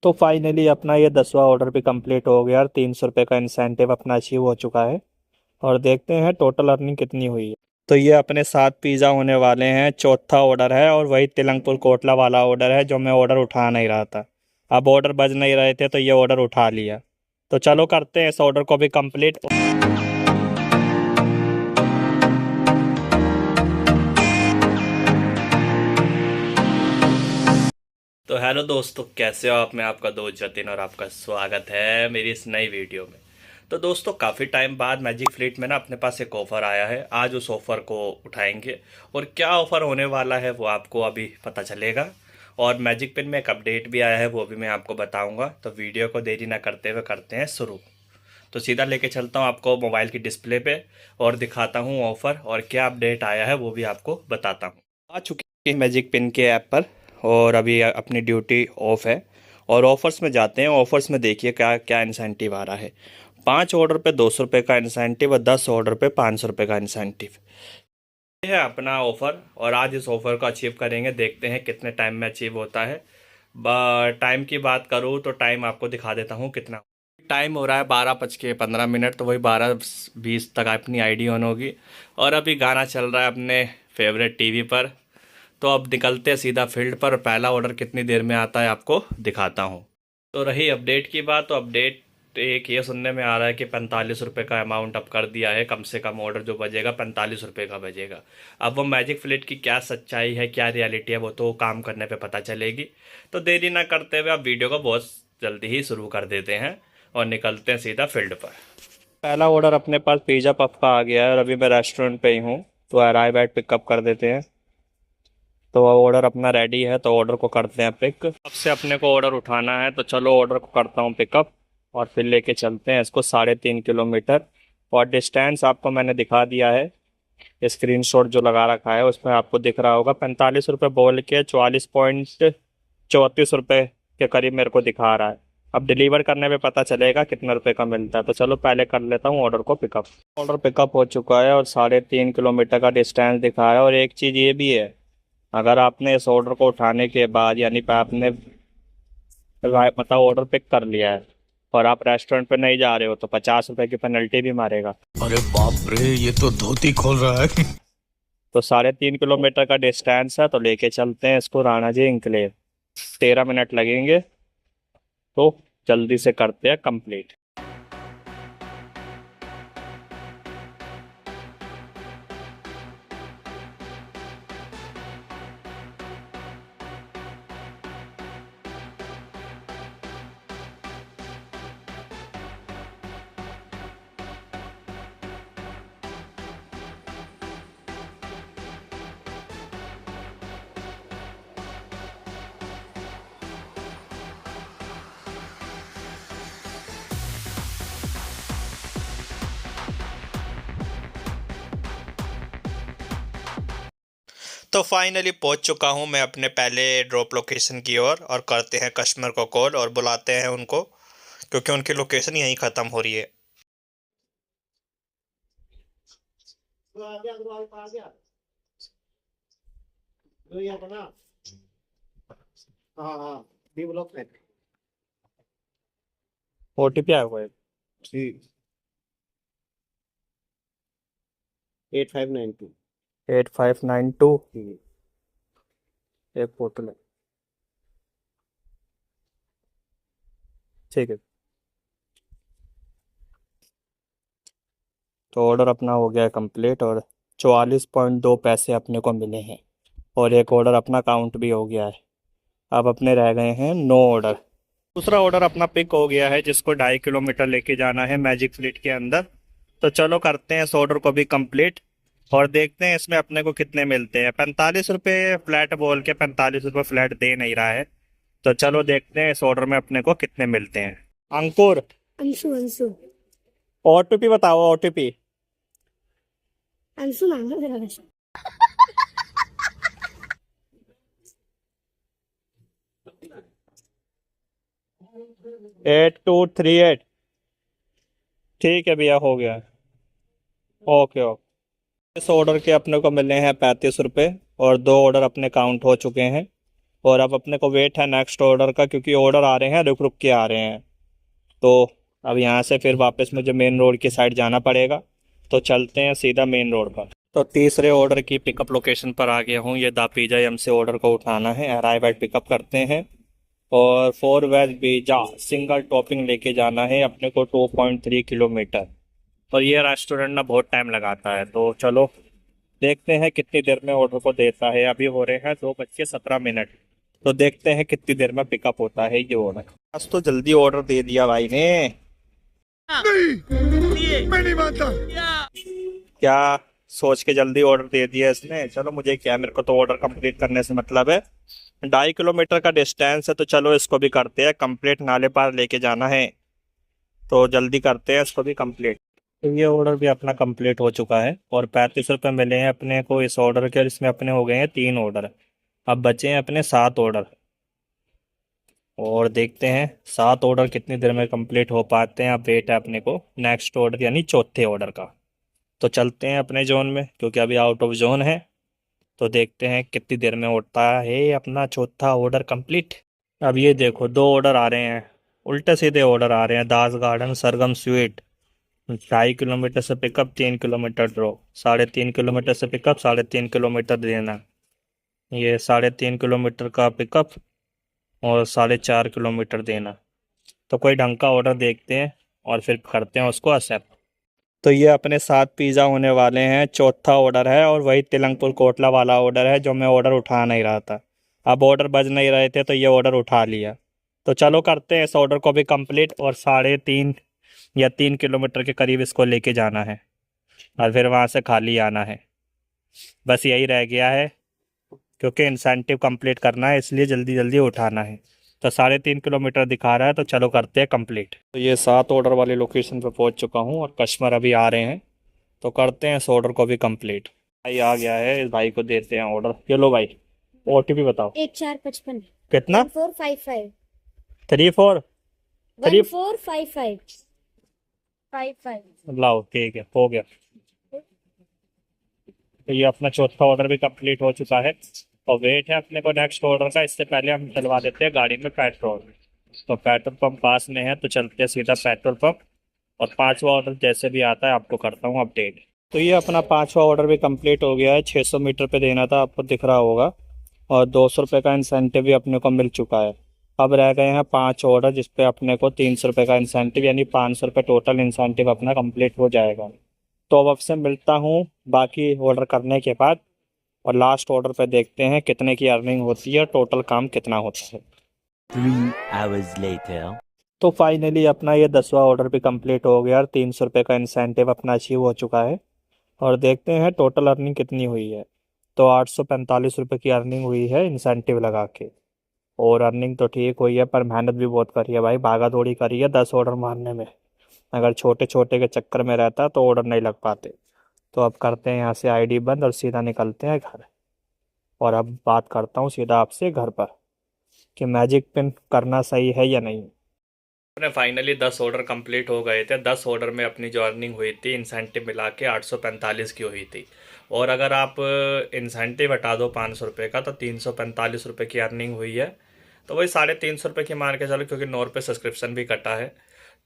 तो फाइनली अपना ये 10वां ऑर्डर भी कंप्लीट हो गया और 300 रुपये का इंसेंटिव अपना अचीव हो चुका है। और देखते हैं टोटल अर्निंग कितनी हुई है। तो ये अपने साथ पिज़्ज़ा होने वाले हैं, चौथा ऑर्डर है और वही तिलंगपुर कोटला वाला ऑर्डर है जो मैं ऑर्डर उठा नहीं रहा था। अब ऑर्डर बज नहीं रहे थे तो ये ऑर्डर उठा लिया। तो चलो करते हैं इस ऑर्डर को भी कंप्लीट। तो हेलो दोस्तों, कैसे हो आप? मैं आपका दोस्त जतिन और आपका स्वागत है मेरी इस नई वीडियो में। तो दोस्तों, काफ़ी टाइम बाद मैजिक फ्लीट में ना अपने पास एक ऑफ़र आया है। आज उस ऑफ़र को उठाएंगे और क्या ऑफ़र होने वाला है वो आपको अभी पता चलेगा। और मैजिक पिन में एक अपडेट भी आया है, वो भी मैं आपको बताऊंगा। तो वीडियो को देरी ना करते हुए करते हैं शुरू। तो सीधा लेके चलता हूँ आपको मोबाइल की डिस्प्ले पे और दिखाता हूँ ऑफ़र और क्या अपडेट आया है वो भी आपको बताता हूँ। आ चुकी है मैजिक पिन के ऐप पर और अभी अपनी ड्यूटी ऑफ है। और ऑफ़र्स में जाते हैं। ऑफ़र्स में देखिए क्या क्या इंसेंटिव आ रहा है। 5 ऑर्डर पे 200 रुपये का इंसेंटिव और 10 ऑर्डर पे 500 रुपये का इंसेंटिव। ये है अपना ऑफ़र और आज इस ऑफ़र को अचीव करेंगे। देखते हैं कितने टाइम में अचीव होता है। टाइम की बात करूँ तो टाइम आपको दिखा देता हूँ कितना टाइम हो रहा है। 12:15। तो वही 12:20 तक अपनी आईडी ऑन होगी। और अभी गाना चल रहा है अपने फेवरेट टीवी पर। तो अब निकलते हैं सीधा फील्ड पर। पहला ऑर्डर कितनी देर में आता है आपको दिखाता हूँ। तो रही अपडेट की बात, तो अपडेट एक ये सुनने में आ रहा है कि 45 रुपये का अमाउंट अब कर दिया है। कम से कम ऑर्डर जो बजेगा 45 रुपये का बजेगा। अब वो मैजिक फ्लिट की क्या सच्चाई है, क्या रियलिटी है, वो तो काम करने पे पता चलेगी। तो देरी ना करते हुए अब वीडियो को बहुत जल्दी ही शुरू कर देते हैं और निकलते हैं सीधा फील्ड पर। पहला ऑर्डर अपने पास पिज़्ज़ा पफ का आ गया है और अभी मैं रेस्टोरेंट पे ही हूँ। तो अराइव एट पिकअप कर देते हैं। तो ऑर्डर अपना रेडी है तो ऑर्डर को करते हैं पिक। अब से अपने को ऑर्डर उठाना है तो चलो ऑर्डर को करता हूँ पिकअप और फिर लेके चलते हैं इसको 3.5 किलोमीटर। और डिस्टेंस आपको मैंने दिखा दिया है। स्क्रीनशॉट जो लगा रखा है उसमें आपको दिख रहा होगा। 45 रुपये बोल के 44.34 रुपये के करीब मेरे को दिखा रहा है। अब डिलीवर करने में पता चलेगा कितने रुपए का मिलता है। तो चलो पहले कर लेता हूँ ऑर्डर को पिकअप। ऑर्डर पिकअप हो चुका है और 3.5 किलोमीटर का डिस्टेंस दिखा है। और एक चीज़ ये भी है, अगर आपने इस ऑर्डर को उठाने के बाद यानी कि आपने मतलब ऑर्डर पिक कर लिया है और आप रेस्टोरेंट पे नहीं जा रहे हो तो 50 रुपए की पेनल्टी भी मारेगा। अरे बाप रे, ये तो धोती खोल रहा है। तो 3.5 किलोमीटर का डिस्टेंस है तो लेके चलते हैं इसको राणा जी इंक्लेव। 13 मिनट लगेंगे तो जल्दी से करते हैं कंप्लीट। तो फाइनली पहुंच चुका हूं मैं अपने पहले ड्रॉप लोकेशन की ओर और करते हैं कस्टमर को कॉल और बुलाते हैं उनको, क्योंकि उनकी लोकेशन यहीं ख़त्म हो रही है। ओटीपी आया हुआ है। ठीक 8592। 8592। एक पोर्टल है, ठीक है। तो ऑर्डर अपना हो गया है कंप्लीट और 44.2 पैसे अपने को मिले हैं। और एक ऑर्डर अपना काउंट भी हो गया है। अब अपने रह गए हैं 9 ऑर्डर। दूसरा ऑर्डर अपना पिक हो गया है जिसको 2.5 किलोमीटर लेके जाना है मैजिक फ्लीट के अंदर। तो चलो करते हैं इस ऑर्डर को भी कंप्लीट और देखते हैं इसमें अपने को कितने मिलते हैं। 45 रुपये फ्लैट बोल के 45 रुपये फ्लैट दे नहीं रहा है। तो चलो देखते हैं इस ऑर्डर में अपने को कितने मिलते हैं। अंकुर, अंशु अंशु ओटीपी बताओ। ओटीपी अंशु नाम है मेरा वैसे। 8238। ठीक है भैया, हो गया। Okay okay. इस ऑर्डर के अपने को मिले हैं 35 रुपये और 2 ऑर्डर अपने काउंट हो चुके हैं। और अब अपने को वेट है नेक्स्ट ऑर्डर का, क्योंकि ऑर्डर आ रहे हैं रुक रुक के आ रहे हैं। तो अब यहाँ से फिर वापस मुझे मेन रोड की साइड जाना पड़ेगा। तो चलते हैं सीधा मेन रोड पर। तो तीसरे ऑर्डर की पिकअप लोकेशन पर आ गया हूँ। ये दा पिज़्ज़ा एम से ऑर्डर को उठाना है, अराइव एट पिकअप करते हैं। और 4 वेज पिज़्ज़ा सिंगल टॉपिंग लेके जाना है अपने को 2.3 किलोमीटर। और ये रेस्टोरेंट ना बहुत टाइम लगाता है, तो चलो देखते हैं कितनी देर में ऑर्डर को देता है। अभी हो रहे हैं 2:17। तो देखते हैं कितनी देर में पिकअप होता है ये ऑर्डर। आज तो जल्दी ऑर्डर दे दिया भाई ने। नहीं, मैं नहीं मानता। क्या सोच के जल्दी ऑर्डर दे दिया इसने। चलो मुझे क्या, मेरे को तो ऑर्डर कंप्लीट करने से मतलब है। 2.5 किलोमीटर का डिस्टेंस है, तो चलो इसको भी करते हैं कंप्लीट। नाले पार लेके जाना है, तो जल्दी करते हैं इसको भी कंप्लीट। तो ये ऑर्डर भी अपना कंप्लीट हो चुका है और 35 रुपये मिले हैं अपने को इस ऑर्डर के। और इसमें अपने हो गए हैं 3 ऑर्डर। अब बचे हैं अपने 7 ऑर्डर। और देखते हैं 7 ऑर्डर कितनी देर में कंप्लीट हो पाते हैं। अब वेट है अपने को नेक्स्ट ऑर्डर यानी चौथे ऑर्डर का। तो चलते हैं अपने जोन में, क्योंकि अभी आउट ऑफ जोन है। तो देखते हैं कितनी देर में होता है अपना चौथा ऑर्डर कंप्लीट। अब ये देखो 2 ऑर्डर आ रहे हैं, उल्टे सीधे ऑर्डर आ रहे हैं। दास गार्डन सरगम स्वीट 2.5 किलोमीटर से पिकअप 3 किलोमीटर ड्रॉप, 3.5 किलोमीटर से पिकअप 3.5 किलोमीटर देना। ये 3.5 किलोमीटर का पिकअप और 4.5 किलोमीटर देना। तो कोई ढंग का ऑर्डर देखते हैं और फिर करते हैं उसको एक्सेप्ट। तो ये अपने 7 पिज़्ज़ा होने वाले हैं, चौथा ऑर्डर है। और वही तिलंगपुर कोटला वाला ऑर्डर है जो मैं ऑर्डर उठा नहीं रहा था। अब ऑर्डर बज नहीं रहे थे तो ये ऑर्डर उठा लिया। तो चलो करते हैं इस ऑर्डर को भी कंप्लीट। और 3.5 या 3 किलोमीटर के करीब इसको लेके जाना है और फिर वहाँ से खाली आना है। बस यही रह गया है, क्योंकि इंसेंटिव कंप्लीट करना है इसलिए जल्दी जल्दी उठाना है। तो 3.5 किलोमीटर दिखा रहा है, तो चलो करते हैं कंप्लीट। तो ये 7 ऑर्डर वाली लोकेशन पर पहुंच चुका हूं और कस्टमर अभी आ रहे हैं। तो करते हैं इस ऑर्डर को भी कंप्लीट। भाई आ गया है, इस भाई को देते हैं ऑर्डर। ये लो भाई, OTP बताओ। 1455 कितना? 1455 34 1455 55। लाओ, ठीक है, हो गया। तो ये अपना चौथा ऑर्डर भी कंप्लीट हो चुका है और वेट है अपने को नेक्स्ट ऑर्डर का। इससे पहले हम डलवा देते हैं गाड़ी में पेट्रोल। तो पेट्रोल पंप पास में है, तो चलते हैं सीधा पेट्रोल पंप। और 5वां ऑर्डर जैसे भी आता है आपको करता हूँ अपडेट। तो ये अपना 5वां ऑर्डर भी कंप्लीट हो गया है। 600 मीटर पे देना था, आपको दिख रहा होगा। और 200 रुपये का इंसेंटिव भी अपने को मिल चुका है। अब रह गए हैं 5 ऑर्डर, जिसपे अपने को 300 रुपये का इंसेंटिव यानी 500 रुपये टोटल इंसेंटिव अपना कंप्लीट हो जाएगा। तो अब आपसे मिलता हूँ बाकी ऑर्डर करने के बाद। और लास्ट ऑर्डर पे देखते हैं कितने की अर्निंग होती है, टोटल काम कितना होता है। 3 hours later. तो फाइनली अपना ये 10वां ऑर्डर भी कंप्लीट हो गया और 300 रुपये का इंसेंटिव अपना अचीव हो चुका है। और देखते हैं टोटल अर्निंग कितनी हुई है। तो 845 रुपये की अर्निंग हुई है इंसेंटिव लगा के। और अर्निंग तो ठीक हुई है, पर मेहनत भी बहुत करी है भाई, भागा दौड़ी करी है 10 ऑर्डर मारने में। अगर छोटे छोटे के चक्कर में रहता तो ऑर्डर नहीं लग पाते। तो अब करते हैं यहाँ से ID बंद और सीधा निकलते हैं घर। और अब बात करता हूँ सीधा आपसे घर पर कि मैजिक पिन करना सही है या नहीं। अपने फाइनली 10 ऑर्डर कंप्लीट हो गए थे। 10 ऑर्डर में अपनी जो अर्निंग हुई थी इंसेंटिव मिला के 845 की हुई थी। और अगर आप इंसेंटिव हटा दो 500 रुपये का, तो 345 रुपये की अर्निंग हुई है। तो वही 350 रुपये की मान के चलो, क्योंकि 9 रुपये सब्सक्रिप्शन भी कटा है।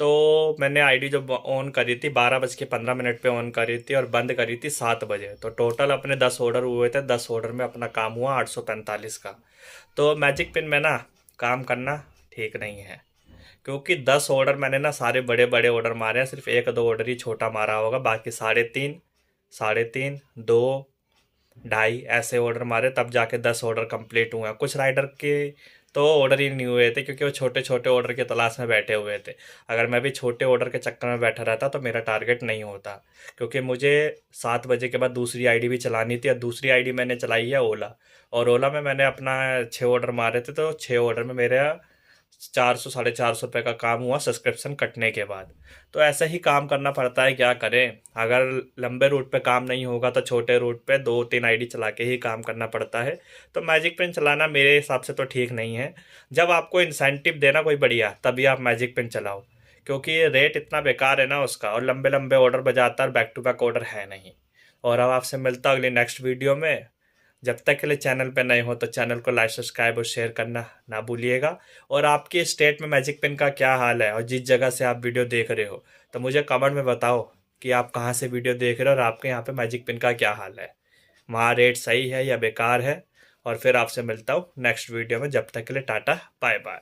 तो मैंने ID जो ऑन करी थी 12:15 पे ऑन करी थी और बंद करी थी 7 बजे। तो टोटल अपने 10 ऑर्डर हुए थे। 10 ऑर्डर में अपना काम हुआ 845 का। तो मैजिक पिन में ना काम करना ठीक नहीं है, क्योंकि 10 ऑर्डर मैंने ना सारे बड़े बड़े ऑर्डर मारे हैं। सिर्फ 1-2 ऑर्डर ही छोटा मारा होगा, बाकी 3.5, 2, 2.5 ऐसे ऑर्डर मारे, तब जाके 10 ऑर्डर कंप्लीट हुए हैं। कुछ राइडर के तो ऑर्डर ही नहीं हुए थे, क्योंकि वो छोटे छोटे ऑर्डर की तलाश में बैठे हुए थे। अगर मैं भी छोटे ऑर्डर के चक्कर में बैठा रहता तो मेरा टारगेट नहीं होता, क्योंकि मुझे 7 बजे के बाद दूसरी ID भी चलानी थी। और दूसरी ID मैंने चलाई है ओला। और ओला में मैंने अपना 6 ऑर्डर मारे थे, तो 6 ऑर्डर में मेरा 400-450 रुपये का काम हुआ सब्सक्रिप्शन कटने के बाद। तो ऐसा ही काम करना पड़ता है, क्या करें। अगर लंबे रूट पे काम नहीं होगा तो छोटे रूट पे 2-3 ID चला के ही काम करना पड़ता है। तो मैजिक पिन चलाना मेरे हिसाब से तो ठीक नहीं है। जब आपको इंसेंटिव देना कोई बढ़िया, तभी आप मैजिक पिन चलाओ, क्योंकि ये रेट इतना बेकार है ना उसका। और लंबे लंबे ऑर्डर बजाता है, बैक टू बैक ऑर्डर है नहीं। और अब आपसे मिलता अगली नेक्स्ट वीडियो में। जब तक के लिए चैनल पे नए हो तो चैनल को लाइक सब्सक्राइब और शेयर करना ना भूलिएगा। और आपके स्टेट में मैजिक पेन का क्या हाल है और जिस जगह से आप वीडियो देख रहे हो तो मुझे कमेंट में बताओ कि आप कहाँ से वीडियो देख रहे हो और आपके यहाँ पे मैजिक पेन का क्या हाल है, वहाँ रेट सही है या बेकार है। और फिर आपसे मिलता हूँ नेक्स्ट वीडियो में, जब तक के लिए टाटा बाय बाय।